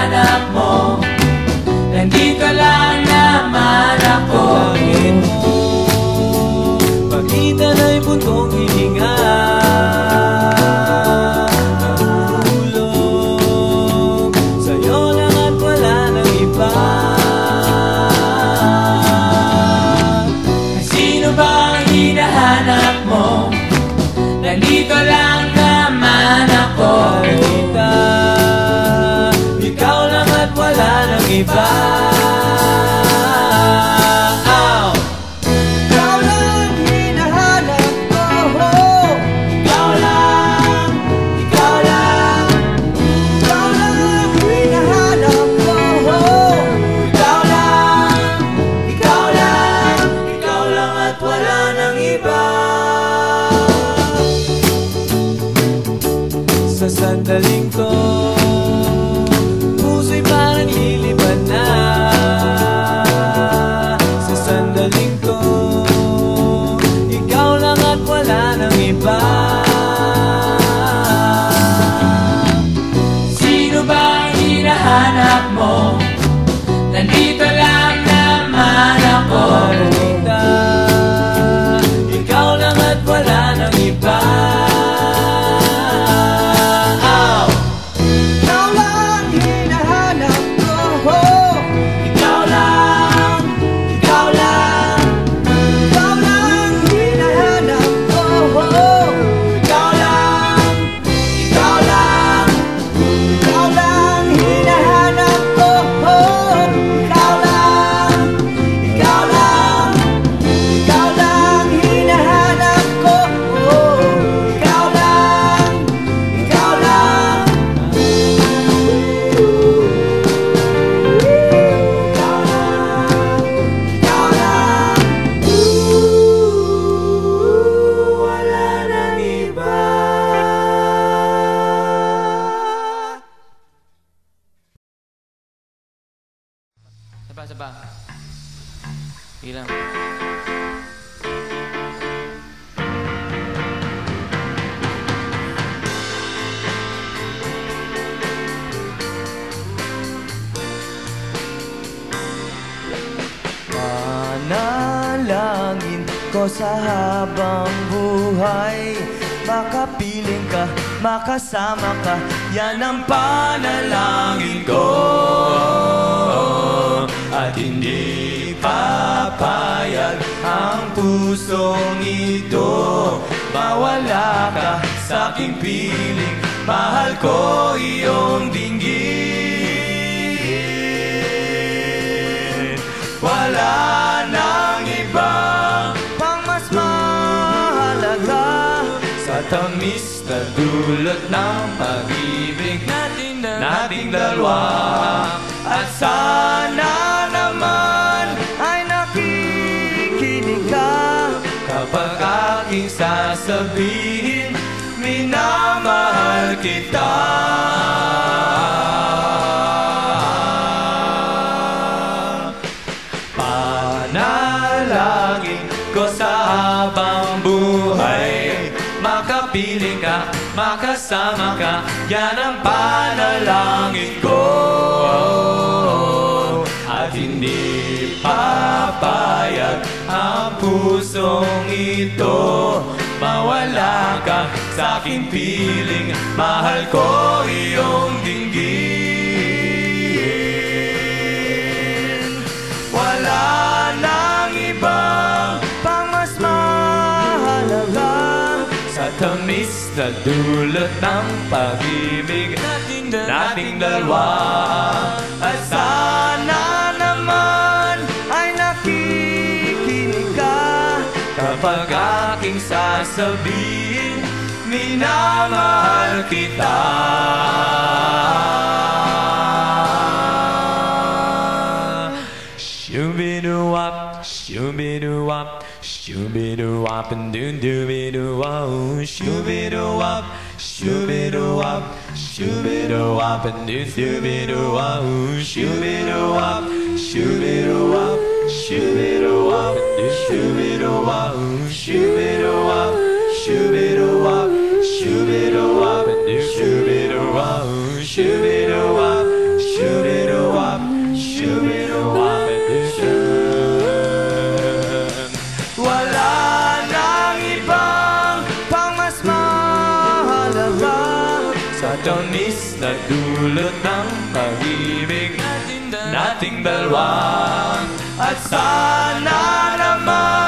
hinahanap mo, nandito lang naman ako. Langit mo, pagitan ay puntong hininga, nahulog sa'yo lang at wala nang iba. Sino ba ang hinahanap mo? Nandito lang naman ako. Kita, ikaw lang at wala nang iba. Ikaw lang hinahanap ko. Ikaw lang, ikaw lang, Ikaw lang hinahanap ko. ikaw lang, ikaw lang, Ikaw lang at wala nang iba. Sa sandaling to, puso'y parang lilipad na. Sa sandaling to, ikaw lang at wala nang iba. Sino ba ang hinahanap mo? Nandito lang naman ako. Kita, ikaw lang at wala nang iba. Ikaw lang hinahanap ko. Ikaw lang, ikaw lang, Ikaw lang hinahanap ko. ikaw lang, ikaw lang, Ikaw lang hinahanap ko. Ikaw lang, ikaw lang, ikaw lang hinahanap ko. Ikaw lang, ikaw lang, ikaw lang, Wala nang iba. Saba. Ilang. Panalangin ko sa habang buhay, makapiling ka, makasama ka, yan ang panalangin ko. At hindi papayag ang pusong ito, mawala ka sa aking piling, mahal ko iyong dinggin. Wala nang ibang pang mas mahalaga sa tamis na dulot ng pag-ibig nating dalawa. At sana naman ay nakikinig ka kapag aking sasabihin, minamahal kita. Panalangin ko sa habang buhay, makapiling ka, makasama ka, yan ang panalangin ko. At hindi papayag ang pusong ito, mawala ka sa aking piling, mahal ko iyong dinggin. Wala nang ibang pang mas mahalaga sa tamis na dulot ng pag-ibig nating dalawa. At sana naman ay nakikinig ka kapag aking sasabihin, minamahal kita. Shoo-be-doo-wop, shoo-be-doo-wop, shoo-be-doo-wop and doo-doo-be-doo-wop. Shoo-be-doo-wop, shoo-be-doo-wop, shoo-be-doo-wop and doo-doo-be-doo-wop. Shoo-be-doo-wop, shoo-be-doo-wop, shoo-be-doo-wop and doo-doo-be-doo-wop. Shoo-be-doo-wop, shoo-be-doo-wop, shoo-be-doo-wop and doo-doo-be-doo-wop. Shoo-be-doo-wop, shoo-be-doo-wop, shoo tamis na dulot ng pag-ibig nating dalawa. At sana naman